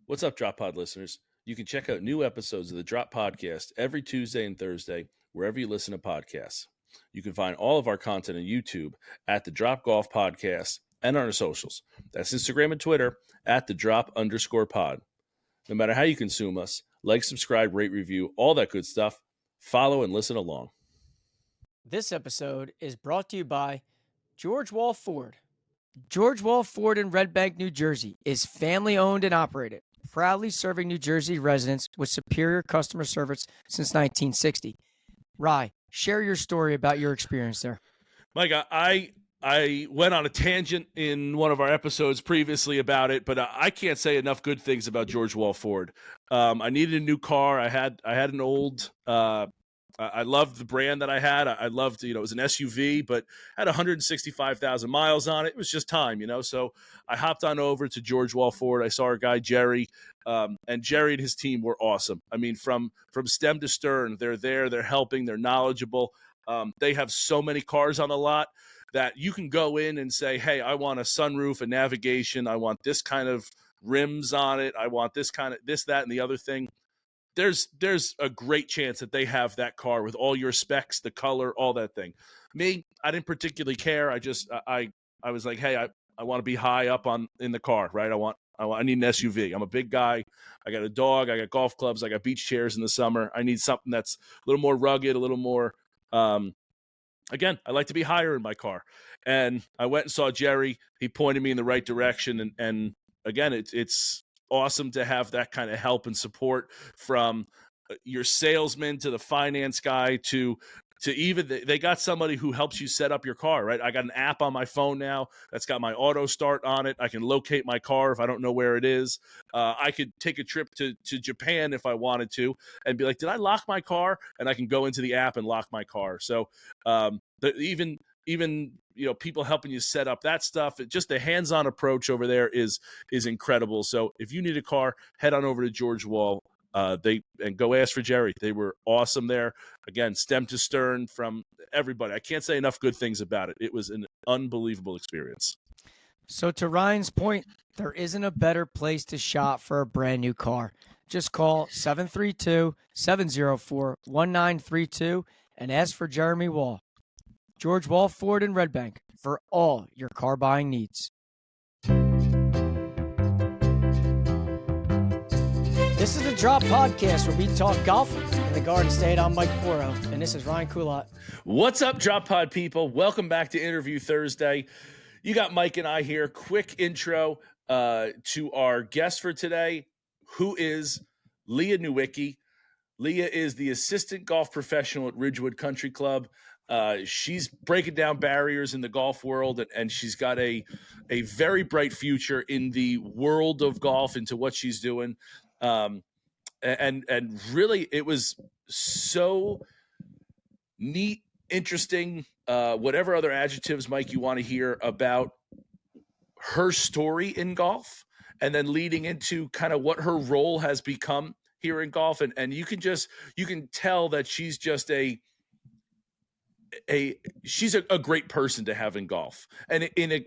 What's up, Drop Pod listeners? You can check out new episodes of the Drop Podcast every Tuesday and Thursday, wherever you listen to podcasts. You can find all of our content on YouTube at the Drop Golf Podcast and on our socials. That's Instagram and Twitter at the Drop_pod. No matter how you consume us, like, subscribe, rate, review, all that good stuff. Follow and listen along. This episode is brought to you by George Wall Ford. George Wall Ford in Red Bank, New Jersey is family owned and operated, proudly serving New Jersey residents with superior customer service since 1960. Rye, share your story about your experience there. Mike, I went on a tangent in one of our episodes previously about it, but I can't say enough good things about George Wall Ford. I needed a new car. I had an old. I loved the brand that I had. I loved, it was an SUV, but had 165,000 miles on it. It was just time, So I hopped on over to George Wall Ford. I saw our guy Jerry, and Jerry and his team were awesome. I mean, from stem to stern, they're there, they're helping, they're knowledgeable. They have so many cars on the lot that you can go in and say, hey, I want a sunroof, a navigation. I want this kind of rims on it. I want this kind of this, that, and the other thing. There's a great chance that they have that car with all your specs, the color, all that thing. Me, I didn't particularly care. I was like, hey, I want to be high up in the car, right? I need an SUV. I'm a big guy. I got a dog. I got golf clubs. I got beach chairs in the summer. I need something that's a little more rugged, a little more. Again, I like to be higher in my car. And I went and saw Jerry. He pointed me in the right direction. And again, it's awesome to have that kind of help and support from your salesman to the finance guy to even they got somebody who helps you set up your car, right? I got an app on my phone now that's got my auto start on it. I can locate my car if I don't know where it is. I could take a trip to Japan if I wanted to and be like, did I lock my car? And I can go into the app and lock my car. So even people helping you set up that stuff, just the hands-on approach over there is incredible. So if you need a car, head on over to George Wall. And go ask for Jerry. They were awesome there. Again, stem to stern from everybody. I can't say enough good things about it. It was an unbelievable experience. So to Ryan's point, there isn't a better place to shop for a brand new car. Just call 732-704-1932 and ask for Jeremy Wall. George Wall Ford in Red Bank for all your car buying needs. This is the Drop Podcast where we talk golf in the Garden State. I'm Mike Poro, and this is Ryan Coulott. What's up, Drop Pod people? Welcome back to Interview Thursday. You got Mike and I here. Quick intro to our guest for today, who is Leah Nowicki. Leah is the assistant golf professional at Ridgewood Country Club. She's breaking down barriers in the golf world, and she's got a very bright future in the world of golf into what she's doing. And really, it was so neat, interesting, whatever other adjectives, Mike, you want to hear about her story in golf, and then leading into kind of what her role has become here in golf. And you can tell that she's just she's a great person to have in golf, and in a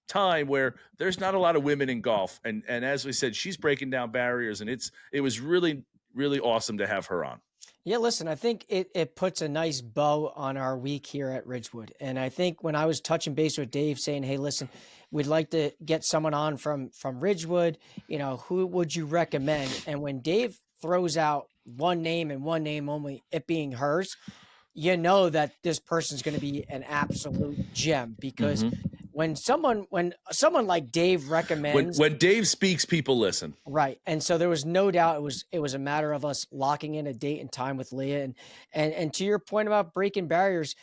time where there's not a lot of women in golf, and as we said, she's breaking down barriers, and it was really, really awesome to have her on. Yeah, listen, I think it puts a nice bow on our week here at Ridgewood. And I think when I was touching base with Dave saying, hey, listen, we'd like to get someone on from Ridgewood, who would you recommend? And when Dave throws out one name and one name only, it being hers, you know that this person's going to be an absolute gem, because when someone like Dave recommends, when Dave speaks, people listen. Right. And so there was no doubt it was a matter of us locking in a date and time with Leah. And to your point about breaking barriers,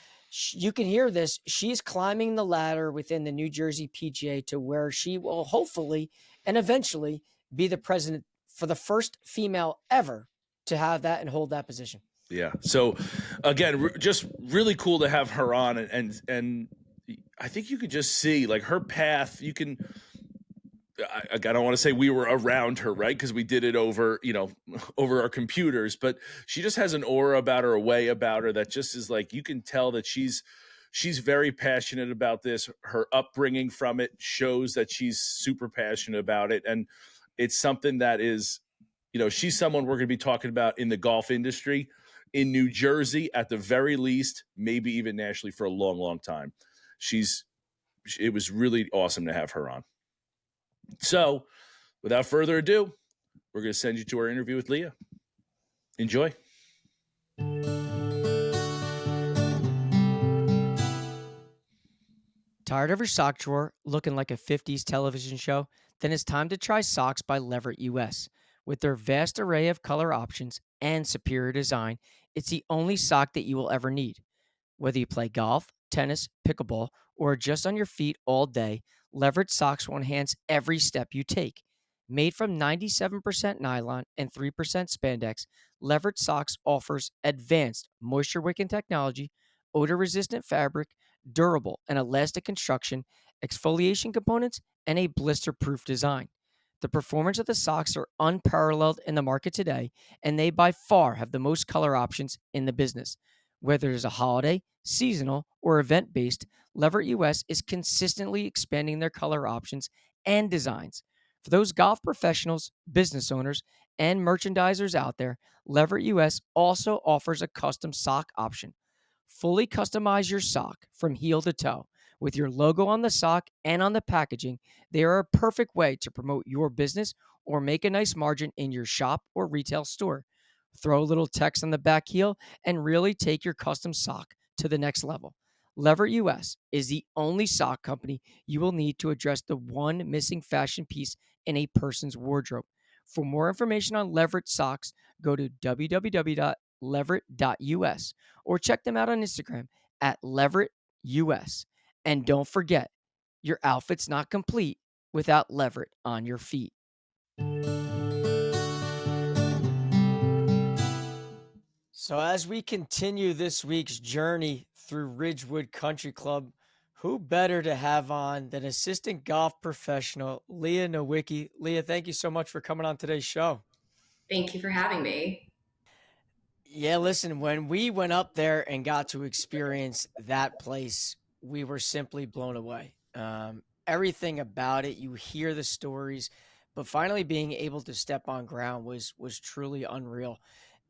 you can hear this. She's climbing the ladder within the New Jersey PGA to where she will hopefully and eventually be the president for the first female ever to have that and hold that position. Yeah. So again, just really cool to have her on, and I think you could just see like her path. You can, I don't want to say we were around her, right? Because we did it over our computers, but she just has an aura about her, a way about her that just is like, you can tell that she's very passionate about this. Her upbringing from it shows that she's super passionate about it. And it's something that is, she's someone we're going to be talking about in the golf industry in New Jersey at the very least, maybe even nationally for a long, long time. It was really awesome to have her on. So without further ado, we're going to send you to our interview with Leah. Enjoy. Tired of your sock drawer looking like a 50s television show? Then it's time to try socks by Leverett US. With their vast array of color options and superior design, it's the only sock that you will ever need. Whether you play golf, tennis, pickleball, or are just on your feet all day, Leverett socks will enhance every step you take. Made from 97% nylon and 3% spandex, Leverett socks offers advanced moisture-wicking technology, odor-resistant fabric, durable and elastic construction, exfoliation components, and a blister-proof design. The performance of the socks are unparalleled in the market today, and they by far have the most color options in the business. Whether it is a holiday, seasonal, or event based, Leverett US is consistently expanding their color options and designs. For those golf professionals, business owners, and merchandisers out there, Leverett US also offers a custom sock option. Fully customize your sock from heel to toe. With your logo on the sock and on the packaging, they are a perfect way to promote your business or make a nice margin in your shop or retail store. Throw a little text on the back heel and really take your custom sock to the next level. Leverett US is the only sock company you will need to address the one missing fashion piece in a person's wardrobe. For more information on Leverett socks, go to www.leverett.us or check them out on Instagram at LeverettUS. And don't forget, your outfit's not complete without Leverett on your feet. So as we continue this week's journey through Ridgewood Country Club, who better to have on than assistant golf professional Leah Nowicki? Leah, thank you so much for coming on today's show. Thank you for having me. Yeah, listen, when we went up there and got to experience that place, we were simply blown away. Everything about it, you hear the stories, but finally being able to step on ground was truly unreal.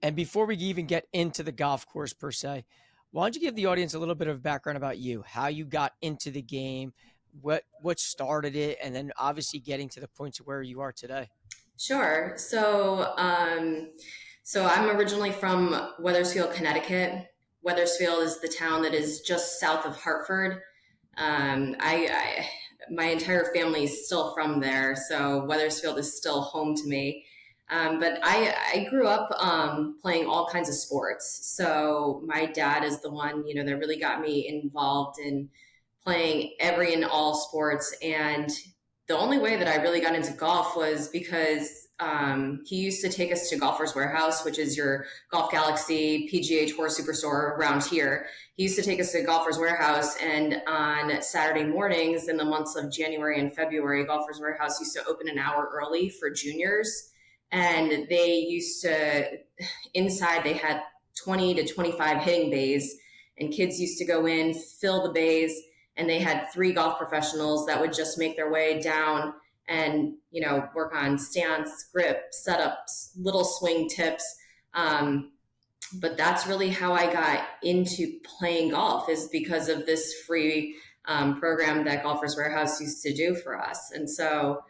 And before we even get into the golf course per se, why don't you give the audience a little bit of background about you, how you got into the game, what started it, and then obviously getting to the point to where you are today. Sure. So I'm originally from Wethersfield, Connecticut. Wethersfield is the town that is just south of Hartford. My entire family is still from there, so Wethersfield is still home to me. But I grew up playing all kinds of sports. So my dad is the one, that really got me involved in playing every and all sports. And the only way that I really got into golf was because he used to take us to Golfers Warehouse, which is your Golf Galaxy PGA Tour Superstore around here. He used to take us to Golfers Warehouse, and on Saturday mornings in the months of January and February, Golfers Warehouse used to open an hour early for juniors. And they used to, inside they had 20 to 25 hitting bays, and kids used to go in, fill the bays, and they had 3 golf professionals that would just make their way down and, work on stance, grip, setups, little swing tips. But that's really how I got into playing golf, is because of this free program that Golfers Warehouse used to do for us. And so,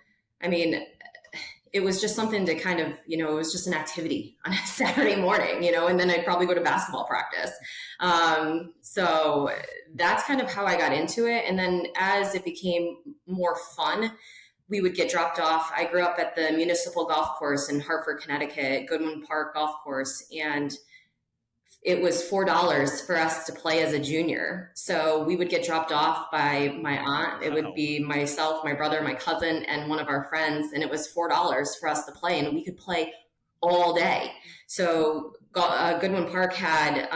it was just something to kind of, it was just an activity on a Saturday morning, and then I'd probably go to basketball practice. So that's kind of how I got into it. And then as it became more fun, we would get dropped off. I grew up at the municipal golf course in Hartford, Connecticut, Goodwin Park Golf Course. And it was $4 for us to play as a junior. So we would get dropped off by my aunt. It would be myself, my brother, my cousin, and one of our friends. And it was $4 for us to play, and we could play all day. So Goodwin Park had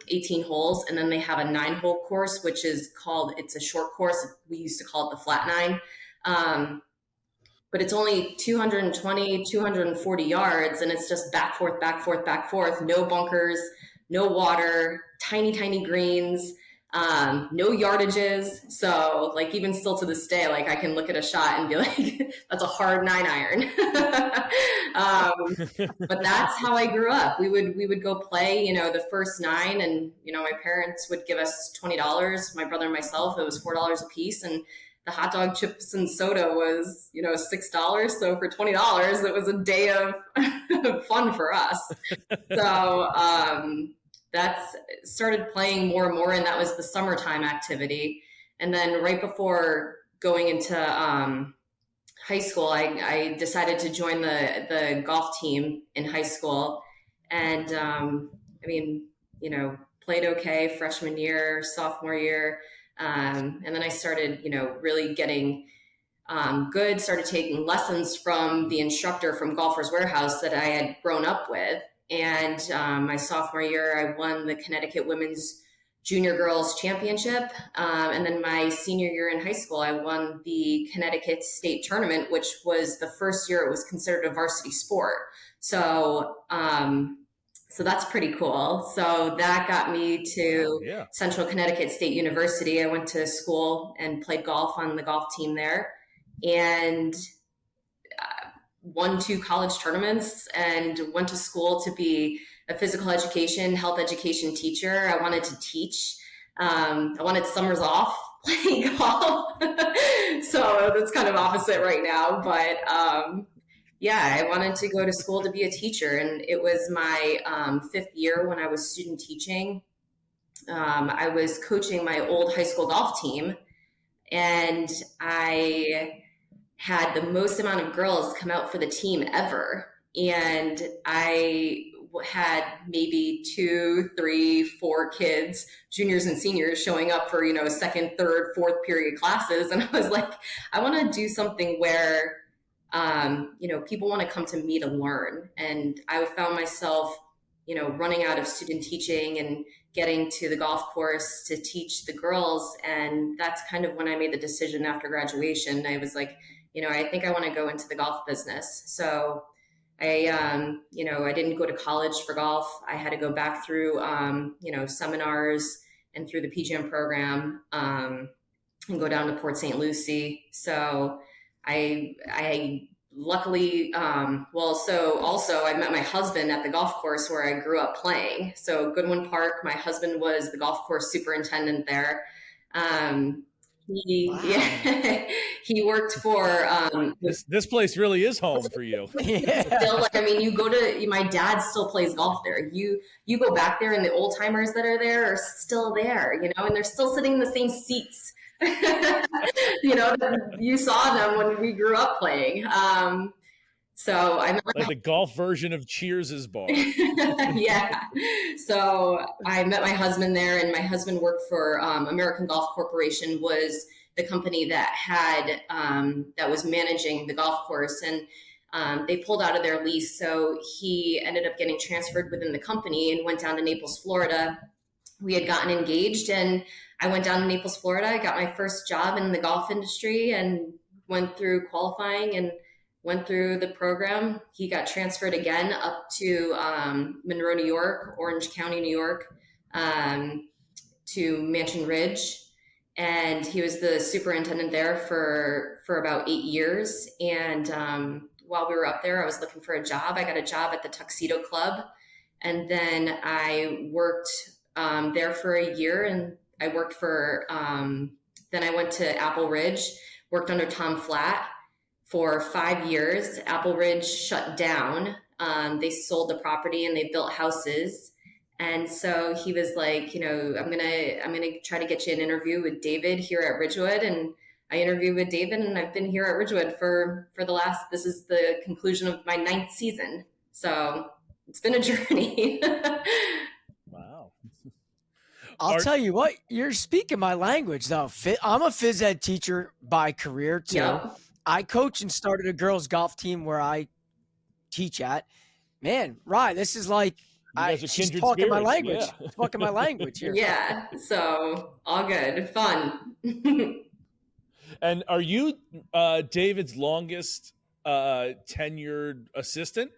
18 holes, and then they have a 9-hole course, which is it's a short course. We used to call it the flat 9. But it's only 220, 240 yards, and it's just back, forth, back, forth, back, forth, no bunkers, no water, tiny, tiny greens. no yardages. So like even still to this day, like I can look at a shot and be like, that's a hard 9-iron. But that's how I grew up. We would go play, the first 9, and my parents would give us $20. My brother and myself, it was $4 a piece, and the hot dog, chips, and soda was $6. So for $20, it was a day of fun for us. So that's started playing more and more, and that was the summertime activity. And then right before going into high school, I decided to join the golf team in high school. And played okay freshman year, sophomore year. And then I started, really getting good, started taking lessons from the instructor from Golfers Warehouse that I had grown up with. And my sophomore year, I won the Connecticut Women's Junior Girls Championship. And then my senior year in high school, I won the Connecticut State Tournament, which was the first year it was considered a varsity sport. So that's pretty cool. So that got me to Central Connecticut State University. I went to school and played golf on the golf team there, and won 2 college tournaments, and went to school to be a physical education, health education teacher. I wanted to teach. I wanted summers off playing golf. So that's kind of opposite right now. But I wanted to go to school to be a teacher. And it was my 5th year when I was student teaching. I was coaching my old high school golf team, and I had the most amount of girls come out for the team ever. And I had maybe 2, 3, 4 kids, juniors and seniors, showing up for, second, third, fourth period classes. And I was like, I want to do something where, people want to come to me to learn. And I found myself, running out of student teaching and getting to the golf course to teach the girls. And that's kind of when I made the decision after graduation. I was like, I think I want to go into the golf business. So I didn't go to college for golf. I had to go back through, seminars and through the PGM program, and go down to Port St. Lucie. So I luckily, also I met my husband at the golf course where I grew up playing. So Goodwin Park, my husband was the golf course superintendent there. He worked for this place really is home for you. Still, you go to, my dad still plays golf there. You go back there, and the old timers that are there are still there, and they're still sitting in the same seats. You saw them when we grew up playing. So I met like the golf version of Cheers's bar. Yeah. So I met my husband there, and my husband worked for American Golf Corporation, was the company that had that was managing the golf course, and they pulled out of their lease. So he ended up getting transferred within the company and went down to Naples, Florida. We had gotten engaged, and I went down to Naples, Florida. I got my first job in the golf industry and went through qualifying and went through the program. He got transferred again up to Monroe, New York, Orange County, New York, to Mansion Ridge. And he was the superintendent there for about 8 years. And while we were up there, I was looking for a job. I got a job at the Tuxedo Club. And then I worked there for a year, and I worked for, then I went to Apple Ridge, worked under Tom Flatt for 5 years. Apple Ridge shut down. They sold the property and they built houses. And so he was like, I'm gonna try to get you an interview with David here at Ridgewood. And I interviewed with David, and I've been here at Ridgewood for this is the conclusion of my 9th season. So it's been a journey. Wow. I'll tell you what, you're speaking my language though. I'm a phys ed teacher by career too. Yeah. I coach and started a girls golf team where I teach at. Man, right. This is like, she's talking my language. Yeah. Talking my language here. Yeah. So all good. Fun. And are you David's longest tenured assistant?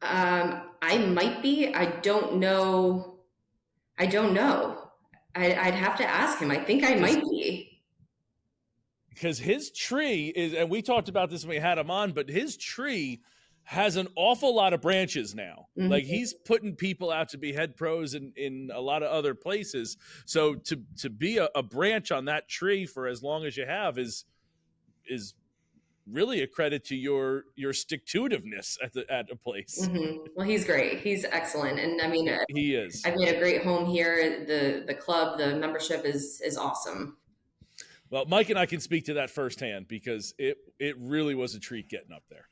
I might be. I don't know. I'd have to ask him. I think I might be. Because his tree is, and we talked about this when we had him on, but his tree has an awful lot of branches now. Mm-hmm. Like he's putting people out to be head pros in a lot of other places. So to be a branch on that tree for as long as you have is really a credit to your stick-to-itiveness at a place. Mm-hmm. Well, he's great. He's excellent. And I mean, he is. I've made a great home here. The club, the membership is awesome. Well, Mike and I can speak to that firsthand because it really was a treat getting up there.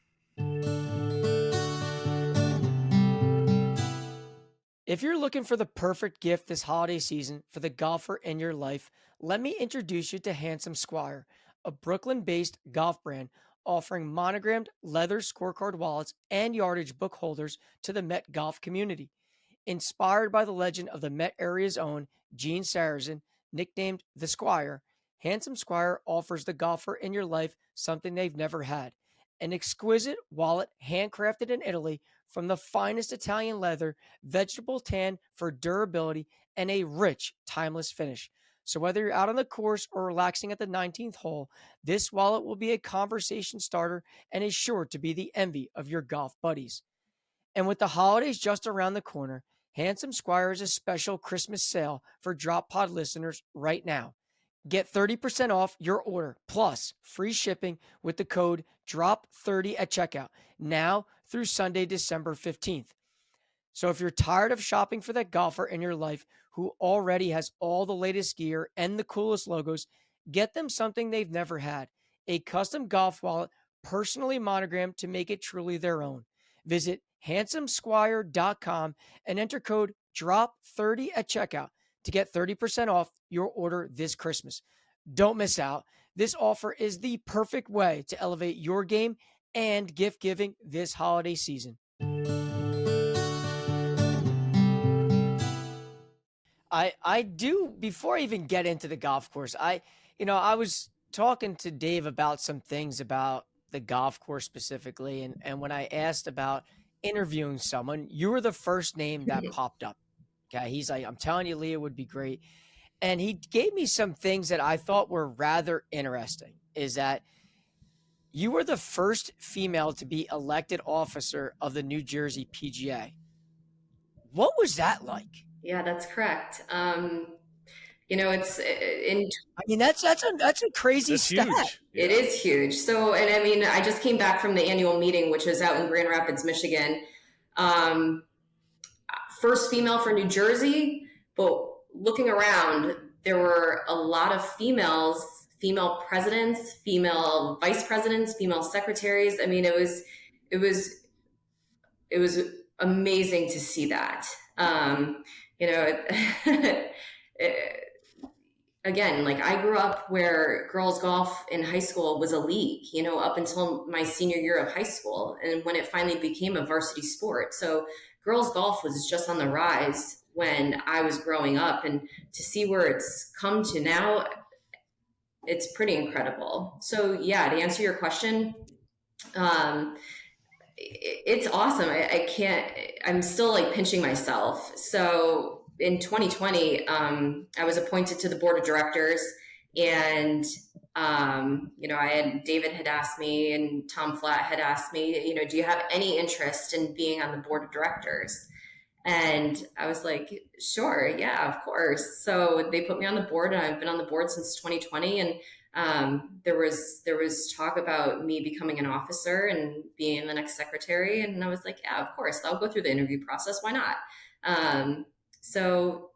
If you're looking for the perfect gift this holiday season for the golfer in your life, let me introduce you to Handsome Squire, a Brooklyn-based golf brand offering monogrammed leather scorecard wallets and yardage book holders to the Met golf community. Inspired by the legend of the Met area's own Gene Sarazen, nicknamed the Squire, Handsome Squire offers the golfer in your life something they've never had. An exquisite wallet handcrafted in Italy from the finest Italian leather, vegetable tan for durability, and a rich, timeless finish. So whether you're out on the course or relaxing at the 19th hole, this wallet will be a conversation starter and is sure to be the envy of your golf buddies. And with the holidays just around the corner, Handsome Squire is a special Christmas sale for Drop Pod listeners right now. Get 30% off your order plus free shipping with the code DROP30 at checkout now through Sunday, December 15th. So if you're tired of shopping for that golfer in your life who already has all the latest gear and the coolest logos, get them something they've never had, a custom golf wallet personally monogrammed to make it truly their own. Visit handsomesquire.com and enter code DROP30 at checkout to get 30% off your order this Christmas. Don't miss out. This offer is the perfect way to elevate your game and gift giving this holiday season. I do, before I even get into the golf course, I was talking to Dave about some things about the golf course specifically. And when I asked about interviewing someone, you were the first name that popped up. Okay. He's like, I'm telling you, Leah would be great. And he gave me some things that I thought were rather interesting, is that you were the first female to be elected officer of the New Jersey PGA. What was that like? Yeah, that's correct. It's in. I mean, that's a crazy stat. Huge. Yeah. It is huge. So, and I mean, I just came back from the annual meeting, which was out in Grand Rapids, Michigan. First female for New Jersey, but looking around, there were a lot of females, female presidents, female vice presidents, female secretaries. I mean, it was amazing to see that. Again, like I grew up where girls golf in high school was a league, up until my senior year of high school. And when it finally became a varsity sport. So girls golf was just on the rise when I was growing up, and to see where it's come to now, it's pretty incredible. So yeah, to answer your question, it's awesome. I'm still like pinching myself. So in 2020, I was appointed to the board of directors, and David had asked me and Tom Flatt had asked me, do you have any interest in being on the board of directors? And I was like, sure, yeah, of course. So they put me on the board, and I've been on the board since 2020. And there was talk about me becoming an officer and being the next secretary. And I was like, yeah, of course, I'll go through the interview process. Why not? So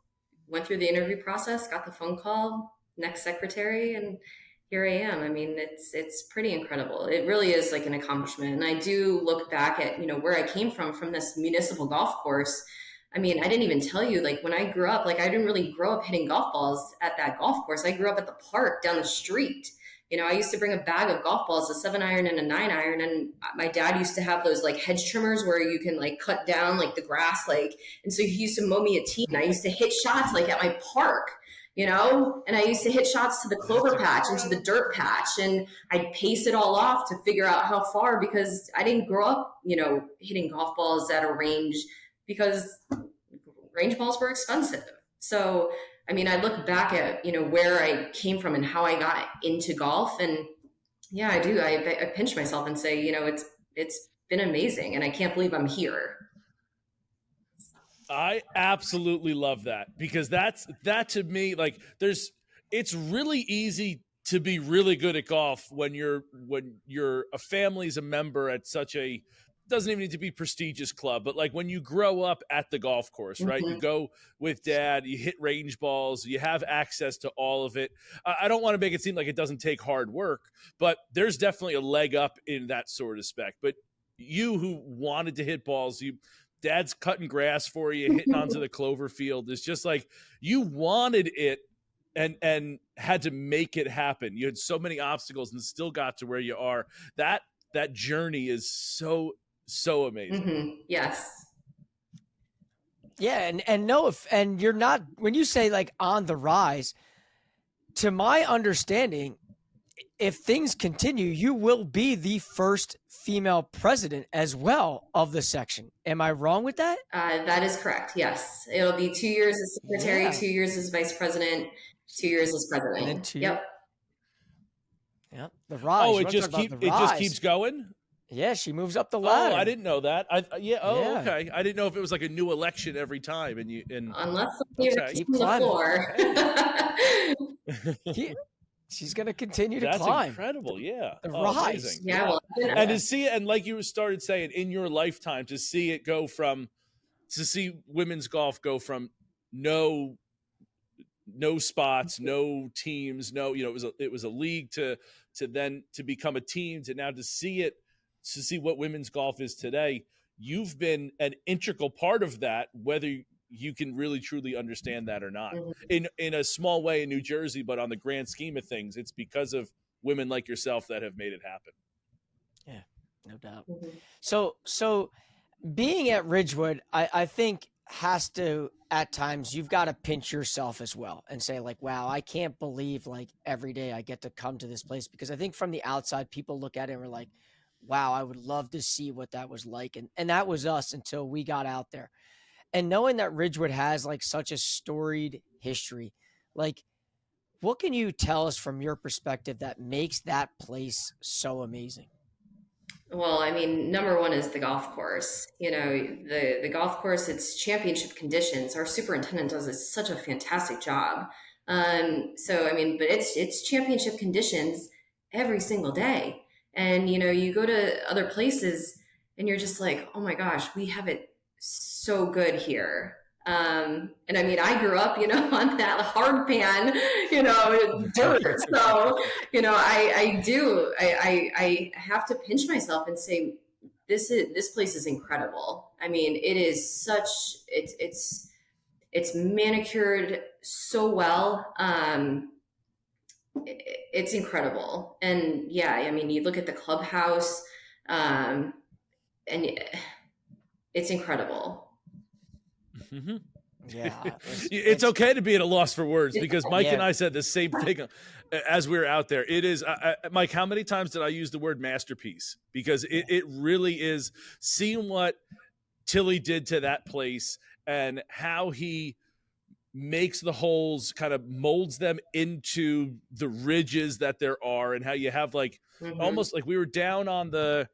went through the interview process, got the phone call, next secretary, and here I am. I mean, it's pretty incredible. It really is like an accomplishment. And I do look back at, where I came from this municipal golf course. I mean, I didn't even tell you, like when I grew up, like I didn't really grow up hitting golf balls at that golf course. I grew up at the park down the street. I used to bring a bag of golf balls, a 7-iron and a 9-iron. And my dad used to have those like hedge trimmers where you can like cut down like the grass, and so he used to mow me a tee, and I used to hit shots like at my park, and I used to hit shots to the clover patch and to the dirt patch, and I'd pace it all off to figure out how far, because I didn't grow up, hitting golf balls at a range, because range balls were expensive. So I mean, I look back at, where I came from and how I got into golf, and yeah, I do. I pinch myself and say, it's been amazing, and I can't believe I'm here. I absolutely love that, because that to me, like, it's really easy to be really good at golf when you're a family's a member at such a, doesn't even need to be prestigious club, but like when you grow up at the golf course, right? You go with dad, you hit range balls, you have access to all of it. I don't want to make it seem like it doesn't take hard work, but there's definitely a leg up in that sort of spec. But you, who wanted to hit balls, dad's cutting grass for you, hitting onto the clover field, is just like, you wanted it and had to make it happen. You had so many obstacles and still got to where you are. That journey is so amazing. Yes. Yeah, and you're not, when you say like on the rise, to my understanding, if things continue, you will be the first female president as well of the section. Am I wrong with that? That is correct. Yes. It'll be 2 years as secretary, 2 years as vice president, 2 years as president. And then Yep. The rise. Oh, it just keeps going? Yeah, she moves up the ladder. Oh, I didn't know that. Okay. I didn't know if it was like a new election every time, Unless somebody keep on the climbing. floor. She's going to continue to That's climb. Incredible, yeah. The rise. Amazing. Yeah, well, and to see it, and like you started saying, in your lifetime, to see women's golf go from no spots, no teams, it was a league to then to become a team, to now to see what women's golf is today. You've been an integral part of that, whether you can really truly understand that or not. In a small way in New Jersey, but on the grand scheme of things, it's because of women like yourself that have made it happen. Yeah, no doubt. So being at Ridgewood, I think has to, at times, you've got to pinch yourself as well and say like, wow, I can't believe like every day I get to come to this place, because I think from the outside, people look at it and we're like, wow, I would love to see what that was like. And that was us until we got out there. And knowing that Ridgewood has like such a storied history, like what can you tell us from your perspective that makes that place so amazing? Well, I mean, number one is the golf course. The golf course, it's championship conditions. Our superintendent does such a fantastic job. So, I mean, but it's championship conditions every single day. And, you go to other places and you're just like, oh my gosh, we have it so good here. And I mean, I grew up, on that hard pan, dirt. So, I have to pinch myself and say, this place is incredible. I mean, it is it's manicured so well. It's incredible. And yeah, I mean, you look at the clubhouse, and it's incredible. Mm-hmm. Yeah, it's okay to be at a loss for words, because Mike and I said the same thing as we were out there. It is, Mike, how many times did I use the word masterpiece? Because it really is, seeing what Tilly did to that place and how he makes the holes, kind of molds them into the ridges that there are, and how you have like almost like we were down on the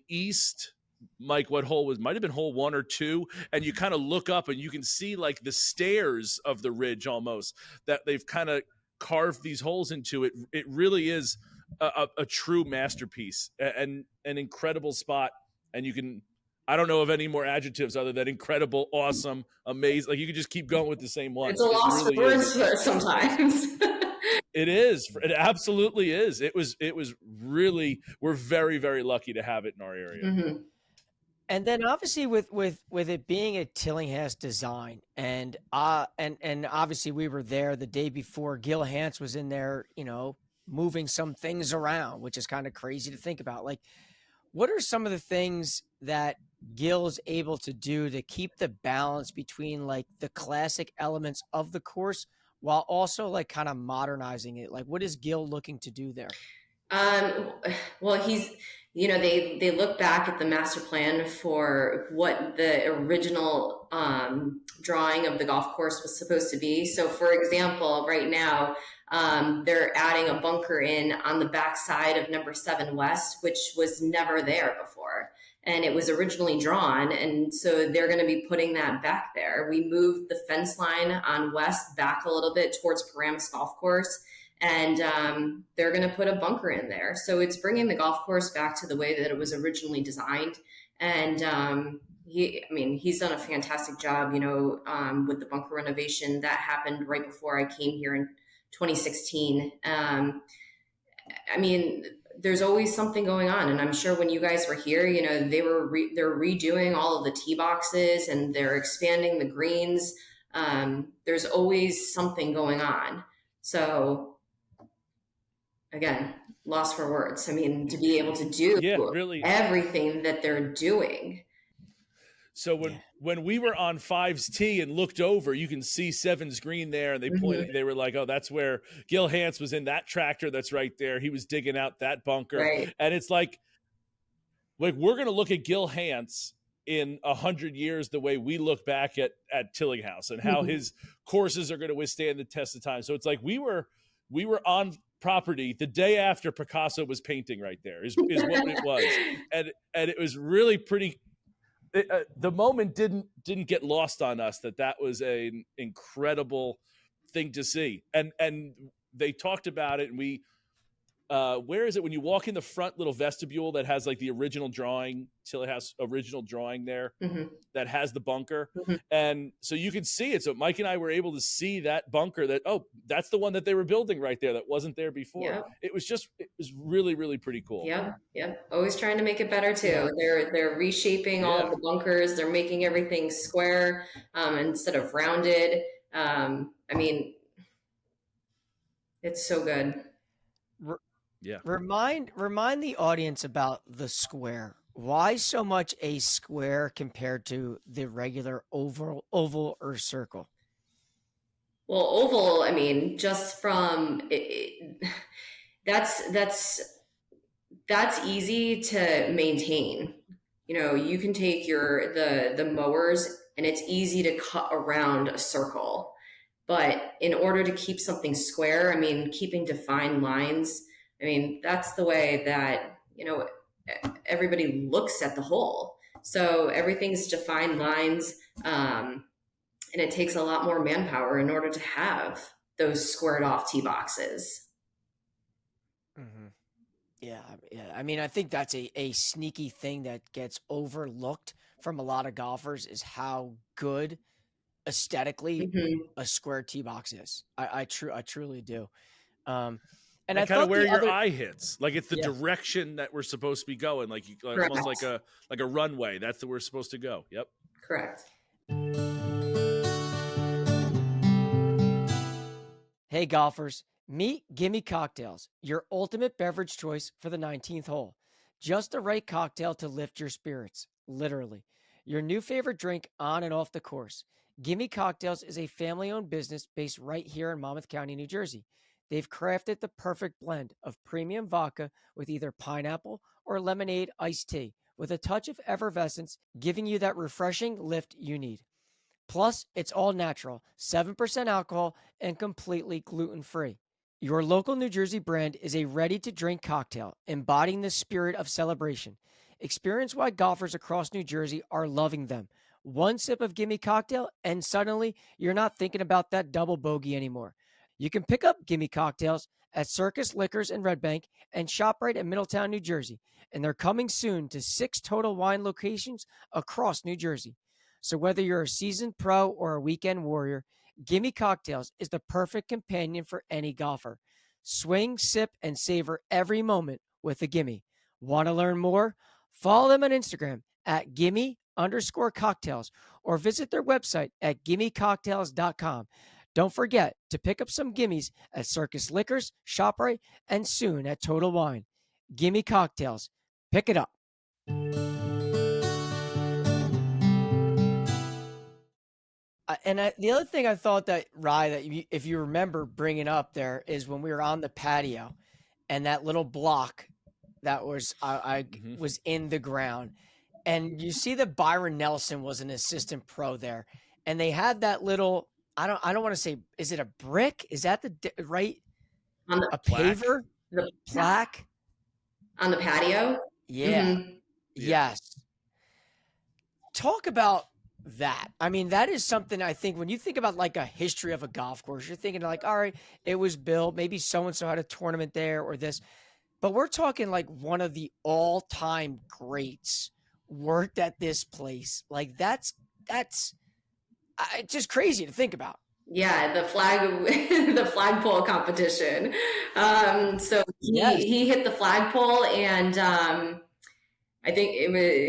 east. Mike, what hole was, might have been hole 1 or 2, and you kind of look up and you can see like the stairs of the ridge almost, that they've kind of carved these holes into it. It really is a true masterpiece and an incredible spot. And you can, I don't know of any more adjectives other than incredible, awesome, amazing. Like you could just keep going with the same one. It's a loss for words sometimes. It is. It absolutely is. It was really, we're very, very lucky to have it in our area. And then obviously with it being a Tillinghast design, and obviously we were there the day before. Gil Hance was in there, moving some things around, which is kind of crazy to think about. Like, what are some of the things that Gil's able to do to keep the balance between like the classic elements of the course while also like kind of modernizing it? Like, what is Gil looking to do there? Well, they look back at the master plan for what the original drawing of the golf course was supposed to be. So, for example, right now, they're adding a bunker in on the back side of number 7 West, which was never there before. And it was originally drawn. And so they're going to be putting that back there. We moved the fence line on West back a little bit towards Paramus Golf Course. And they're going to put a bunker in there. So it's bringing the golf course back to the way that it was originally designed. And he's done a fantastic job, with the bunker renovation that happened right before I came here in 2016. There's always something going on. And I'm sure when you guys were here, they're redoing all of the tee boxes and they're expanding the greens. There's always something going on. So again, lost for words. To be able to do everything that they're doing. So when we were on 5's tee and looked over, you can see 7's green there, and they pointed. They were like, "Oh, that's where Gil Hance was in that tractor. That's right there. He was digging out that bunker." Right. And it's like we're going to look at Gil Hance in 100 years the way we look back at Tillinghast and how his courses are going to withstand the test of time. So it's like we were on property the day after Picasso was painting right there is what it was. And it was really pretty. The moment didn't get lost on us that was an incredible thing to see. And they talked about it, and we where is it when you walk in the front little vestibule that has like the original drawing, Tillinghast original drawing there that has the bunker. And so you can see it. So Mike and I were able to see that bunker that's the one that they were building right there that wasn't there before. Yep. It was really, really pretty cool. Yep. Always trying to make it better too. They're reshaping all of the bunkers. They're making everything square instead of rounded. It's so good. Yeah. Remind the audience about the square. Why so much a square compared to the regular oval or circle? Well, oval, just from that's easy to maintain. You can take the mowers and it's easy to cut around a circle. But in order to keep something square, keeping defined lines, that's the way that, everybody looks at the hole. So everything's defined lines, and it takes a lot more manpower in order to have those squared off tee boxes. Yeah. I think that's a sneaky thing that gets overlooked from a lot of golfers is how good aesthetically a square tee box is. I truly do. And I kind of where your other eye hits, like it's the direction that we're supposed to be going, like almost like a runway. That's where we're supposed to go. Yep. Correct. Hey golfers, meet Gimme Cocktails, your ultimate beverage choice for the 19th hole. Just the right cocktail to lift your spirits, literally. Your new favorite drink on and off the course. Gimme Cocktails is a family-owned business based right here in Monmouth County, New Jersey. They've crafted the perfect blend of premium vodka with either pineapple or lemonade iced tea with a touch of effervescence, giving you that refreshing lift you need. Plus, it's all natural, 7% alcohol, and completely gluten-free. Your local New Jersey brand is a ready-to-drink cocktail, embodying the spirit of celebration. Experience why golfers across New Jersey are loving them. One sip of Gimme Cocktail, and suddenly you're not thinking about that double bogey anymore. You can pick up Gimme Cocktails at Circus Liquors in Red Bank and ShopRite in Middletown, New Jersey. And they're coming soon to 6 Total Wine locations across New Jersey. So whether you're a seasoned pro or a weekend warrior, Gimme Cocktails is the perfect companion for any golfer. Swing, sip, and savor every moment with a Gimme. Want to learn more? Follow them on Instagram at gimme_cocktails or visit their website at gimmecocktails.com. Don't forget to pick up some gimmies at Circus Liquors, ShopRite, and soon at Total Wine. Gimme Cocktails. Pick it up. The other thing I thought that, Rye, that if you remember bringing up there is when we were on the patio and that little block that was I was in the ground, and you see that Byron Nelson was an assistant pro there, and they had that little I don't want to say, is it a brick? Is that right? On the A Plaque? paver the plaque? on the patio. Yeah. Mm-hmm. Yes. Talk about that. I mean, that is something I think when you think about like a history of a golf course, you're thinking like, all right, it was built, maybe so-and-so had a tournament there or this, but we're talking like one of the all-time greats worked at this place. Like that's it's just crazy to think about. Yeah, the the flagpole competition. So Yes. he hit the flagpole, and I think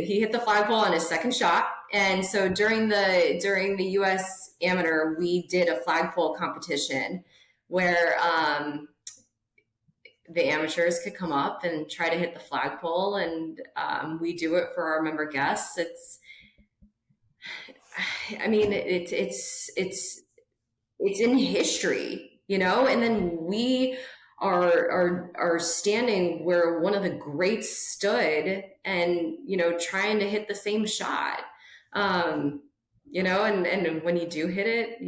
he hit the flagpole on his second shot. And so during the U.S. Amateur, we did a flagpole competition where the amateurs could come up and try to hit the flagpole, and we do it for our member guests. I mean, it's in history, you know. And then we are standing where one of the greats stood, and trying to hit the same shot. And when you do hit it,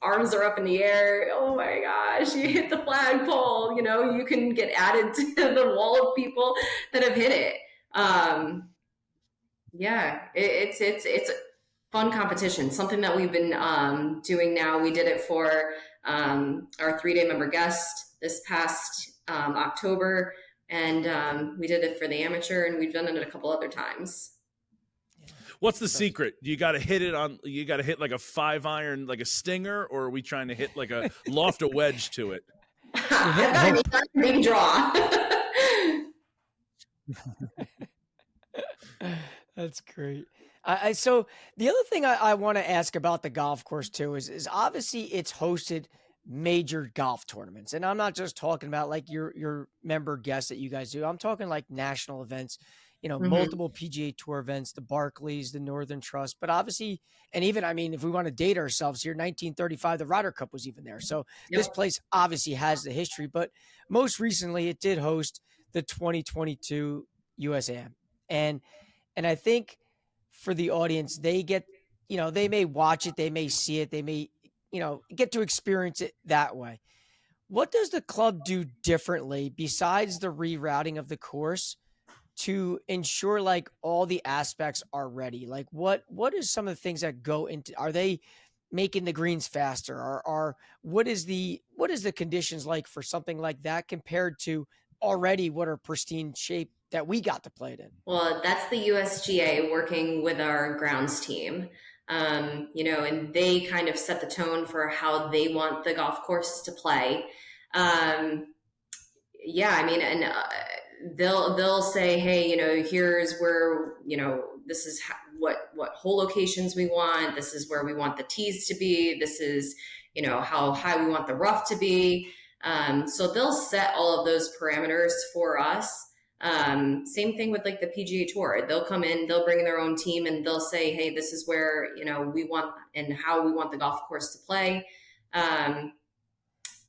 arms are up in the air. Oh my gosh, you hit the flagpole. You can get added to the wall of people that have hit it. It's fun competition, something that we've been doing now. We did it for our 3-day member guest this past October, and we did it for the amateur, and we've done it a couple other times. What's the secret? You got to hit like a 5-iron, like a stinger, or are we trying to hit like a loft a wedge to it? That's a big draw. That's great. So the other thing I want to ask about the golf course too is obviously it's hosted major golf tournaments, and I'm not just talking about like your member guests that you guys do. I'm talking like national events, multiple PGA Tour events, the Barclays, the Northern Trust, but obviously, and even I mean, if we want to date ourselves here, 1935, the Ryder Cup was even there. So this place obviously has the history, but most recently it did host the 2022 USAM, and I think for the audience, they get, they may watch it, they may see it, they may, get to experience it that way. What does the club do differently besides the rerouting of the course to ensure like all the aspects are ready? Like what is some of the things that go into, are they making the greens faster, or what is the conditions like for something like that compared to already what are pristine shape that we got to play it in? Well, that's the USGA working with our grounds team, and they kind of set the tone for how they want the golf course to play. And they'll say, hey, here's where, this is what hole locations we want. This is where we want the tees to be. This is, how high we want the rough to be. So they'll set all of those parameters for us. Same thing with like the PGA Tour. They'll come in, they'll bring their own team, and they'll say, hey, this is where, we want and how we want the golf course to play.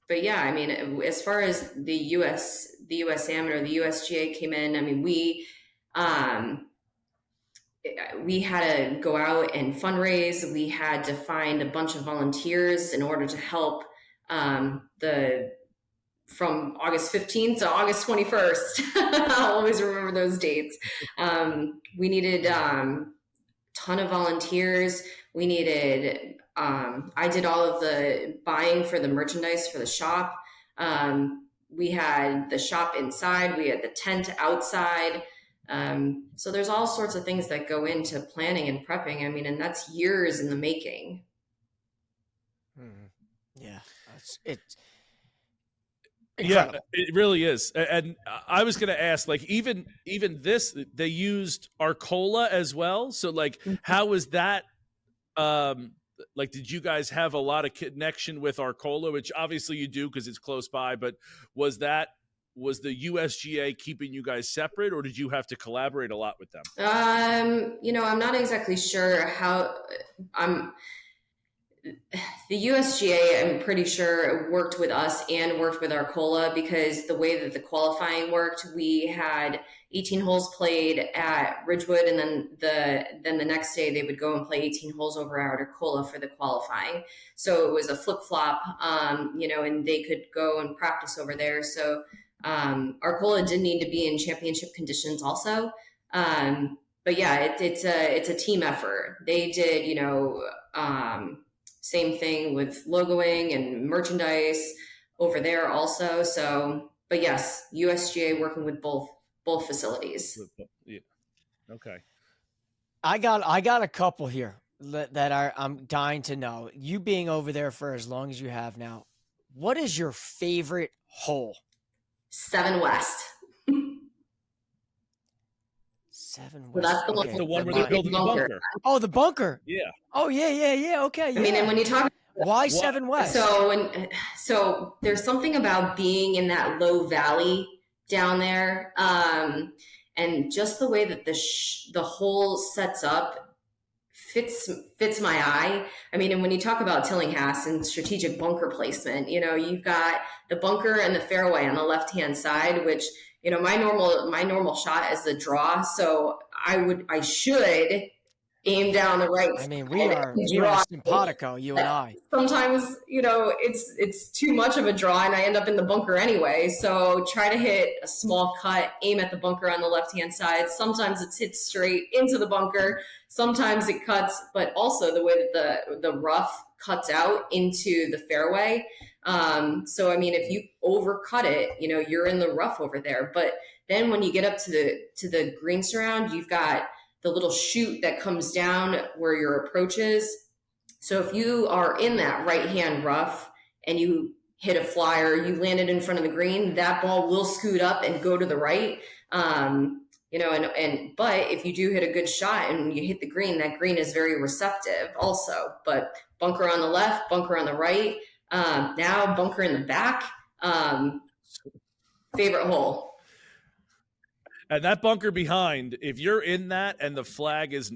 But yeah, I mean, as far as the US Amateur, the USGA came in, I mean, we had to go out and fundraise. We had to find a bunch of volunteers in order to help from August 15th to August 21st. I'll always remember those dates. We needed ton of volunteers. We needed, I did all of the buying for the merchandise for the shop. We had the shop inside, we had the tent outside. So there's all sorts of things that go into planning and prepping. I mean, and that's years in the making. Yeah, incredible. Yeah, it really is. And I was going to ask, like, even this, they used Arcola as well. So like, how was that? Like, did you guys have a lot of connection with Arcola, which obviously you do because it's close by, but was the USGA keeping you guys separate, or did you have to collaborate a lot with them? I'm not exactly sure how the USGA, I'm pretty sure, worked with us and worked with Arcola, because the way that the qualifying worked, we had 18 holes played at Ridgewood, and then the next day they would go and play 18 holes over at Arcola for the qualifying. So it was a flip flop, and they could go and practice over there. So Arcola did need to be in championship conditions also. But yeah, it's a team effort. They did, same thing with logoing and merchandise over there also. So, but yes, USGA working with both facilities. Yeah. Okay. I got a couple here that I'm dying to know. You being over there for as long as you have now, what is your favorite hole? 7 West. 7 So West. that's the Okay. The one where they're building the bunker. Oh, the bunker. Yeah. Oh, yeah. Okay. Yeah. I mean, and when you talk, why 7 West? So there's something about being in that low valley down there, and just the way that the hole sets up fits my eye. I mean, and when you talk about Tillinghast and strategic bunker placement, you've got the bunker and the fairway on the left-hand side, which, my normal shot is the draw. So I should aim down the right. I mean, we are simpatico, you and I. Sometimes, it's too much of a draw and I end up in the bunker anyway. So try to hit a small cut, aim at the bunker on the left-hand side. Sometimes it's hit straight into the bunker. Sometimes it cuts, but also the way that the rough cuts out into the fairway. So, I mean, if you overcut it, you're in the rough over there. But then when you get up to the green surround, you've got the little chute that comes down where your approach is. So if you are in that right-hand rough and you hit a flyer, you land it in front of the green, that ball will scoot up and go to the right. But if you do hit a good shot and you hit the green, that green is very receptive also. But bunker on the left, bunker on the right, now bunker in the back, favorite hole. And that bunker behind, if you're in that and the flag is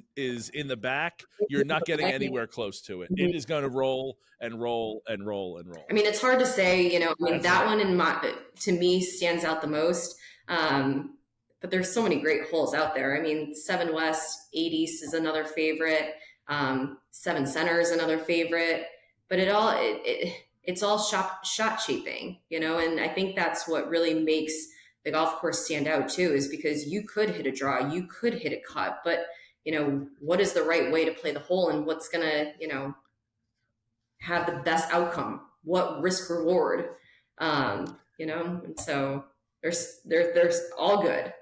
in the back, you're not getting anywhere close to it. It is going to roll and roll and roll and roll. I mean, it's hard to say, that one to me stands out the most. But there's so many great holes out there. I mean, 7 West, 8 East is another favorite. 7 Center is another favorite. But it's all shot shaping, and I think that's what really makes the golf course stand out too, is because you could hit a draw, you could hit a cut, but what is the right way to play the hole and what's gonna, have the best outcome? What risk reward? And so there's all good.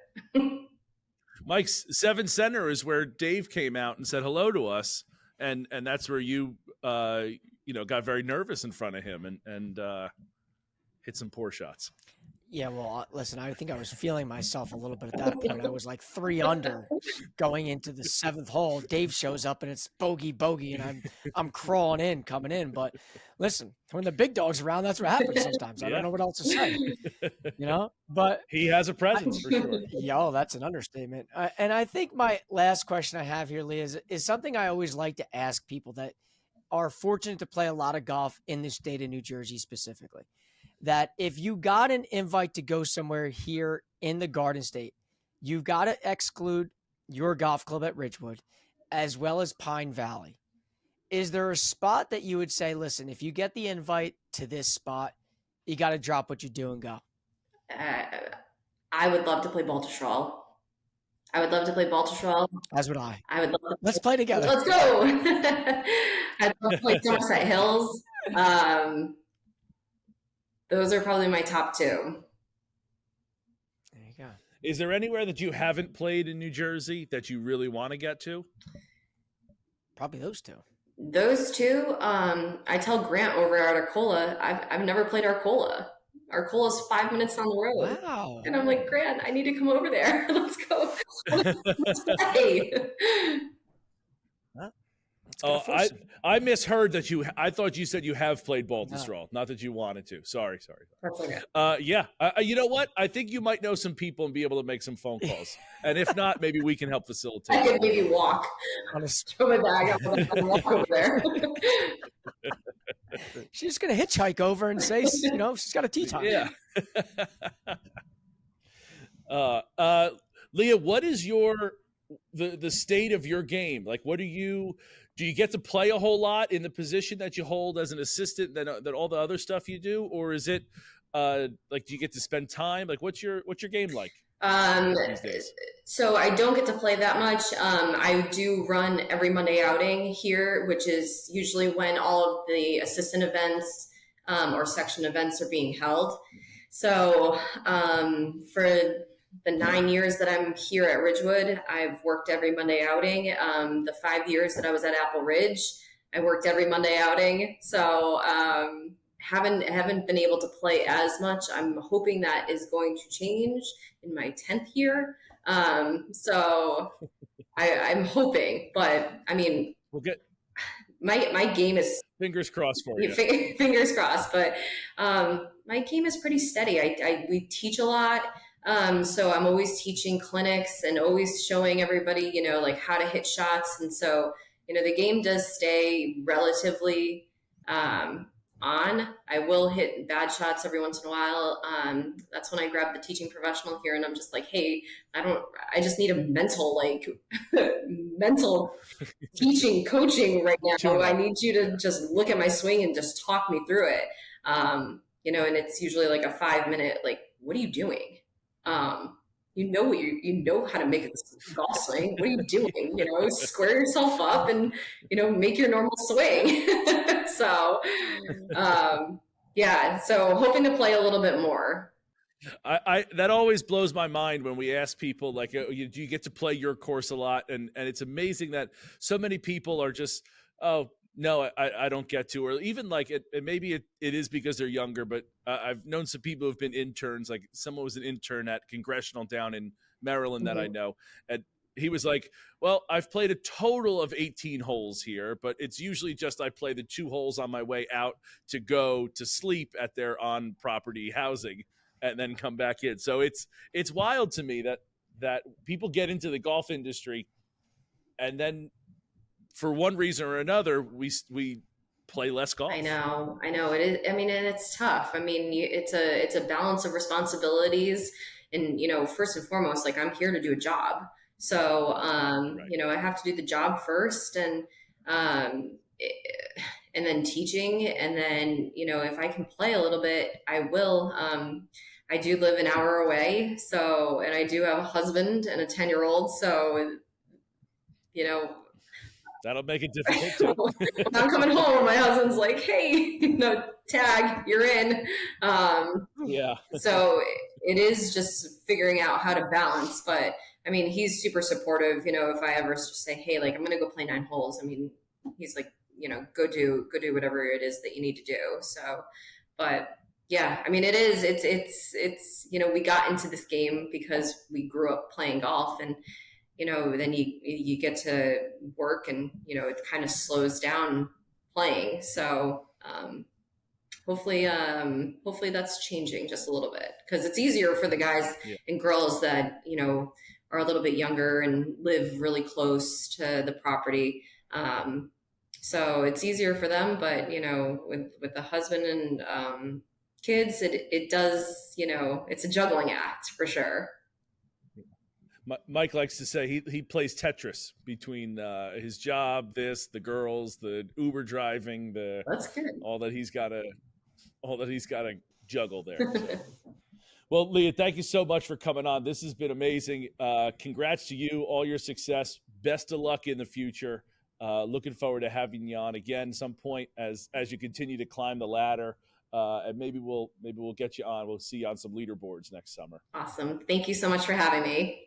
Mike's 7 Center is where Dave came out and said hello to us, and that's where you got very nervous in front of him and hit some poor shots. Yeah, well, listen, I think I was feeling myself a little bit at that point. I was like 3 under going into the 7th hole. Dave shows up and it's bogey, and I'm crawling coming in. But listen, when the big dog's around, that's what happens sometimes. I don't know what else to say, But he has a presence for sure. Yo, that's an understatement. And I think my last question I have here, Leah, is something I always like to ask people that are fortunate to play a lot of golf in the state of New Jersey specifically. That if you got an invite to go somewhere here in the Garden State, you've got to exclude your golf club at Ridgewood as well as Pine Valley. Is there a spot that you would say, listen, if you get the invite to this spot, you got to drop what you do and go? I would love to play Baltusrol. As would I. I would love to Let's play together. Let's go. I'd love to play Somerset Hills. Those are probably my top 2. There you go. Is there anywhere that you haven't played in New Jersey that you really want to get to? Probably those 2. Those 2, I tell Grant over at Arcola, I've never played Arcola. Arcola's 5 minutes on the road. Wow. And I'm like, Grant, I need to come over there. Let's go. Let's play. It's gonna force him. I misheard that I thought you said you have played ball to No. straw, not that you wanted to. Sorry. That's okay. Yeah. You know what? I think you might know some people and be able to make some phone calls. And if not, maybe we can help facilitate. I could maybe walk. Throw my bag up and walk over there. She's just gonna hitchhike over and say, she's got a tee time. Yeah. Leah, what is the state of your game? Like, do you get to play a whole lot in the position that you hold as an assistant than all the other stuff you do? Or is it like, do you get to spend time? Like, what's your game like these days? So I don't get to play that much. I do run every Monday outing here, which is usually when all of the assistant events or section events are being held. So for the 9 years that I'm here at Ridgewood, I've worked every Monday outing. The 5 years that I was at Apple Ridge, I worked every Monday outing. So haven't been able to play as much. I'm hoping that is going to change in my 10th year. So I'm hoping, but I mean, we'll get my game is fingers crossed for you. Fingers crossed, but my game is pretty steady. We teach a lot. So I'm always teaching clinics and always showing everybody, like how to hit shots. And so, the game does stay relatively on. I will hit bad shots every once in a while. That's when I grab the teaching professional here and I'm just like, hey, I just need a mental teaching coaching right now. Sure. I need you to just look at my swing and just talk me through it. And it's usually like a 5-minute, like, what are you doing? You know how to make a golf swing. What are you doing? Square yourself up and, make your normal swing. So, so hoping to play a little bit more. I that always blows my mind when we ask people, like, do you get to play your course a lot? And it's amazing that so many people are just, oh, no, I don't get to, or even like it maybe it is because they're younger, but I've known some people who've been interns, like someone was an intern at Congressional down in Maryland that I know. And he was like, well, I've played a total of 18 holes here, but it's usually just I play the 2 holes on my way out to go to sleep at their on property housing and then come back in. So it's wild to me that people get into the golf industry and then for one reason or another, we play less golf. I know it is. I mean, and it's tough. I mean, it's a balance of responsibilities and, first and foremost, like I'm here to do a job. So, right. I have to do the job first and then teaching. And then, if I can play a little bit, I will. I do live an hour away. So, and I do have a husband and a 10-year-old. So, that'll make it difficult too. I'm coming home. My husband's like, hey, tag, you're in. Yeah. So it is just figuring out how to balance. But I mean, he's super supportive. If I ever just say, hey, like, I'm going to go play 9 holes. I mean, he's like, go do whatever it is that you need to do. So, but yeah, I mean, it's, we got into this game because we grew up playing golf and, then you get to work and, it kind of slows down playing. So, hopefully that's changing just a little bit because it's easier for the guys and girls that, are a little bit younger and live really close to the property. So it's easier for them, but, with the husband and, kids, it does, it's a juggling act for sure. Mike likes to say he plays Tetris between his job, the girls, the Uber driving, that's good. all that he's got to juggle there. So. Well, Leah, thank you so much for coming on. This has been amazing. Congrats to you, all your success. Best of luck in the future. Looking forward to having you on again some point as you continue to climb the ladder. And maybe we'll get you on. We'll see you on some leaderboards next summer. Awesome. Thank you so much for having me.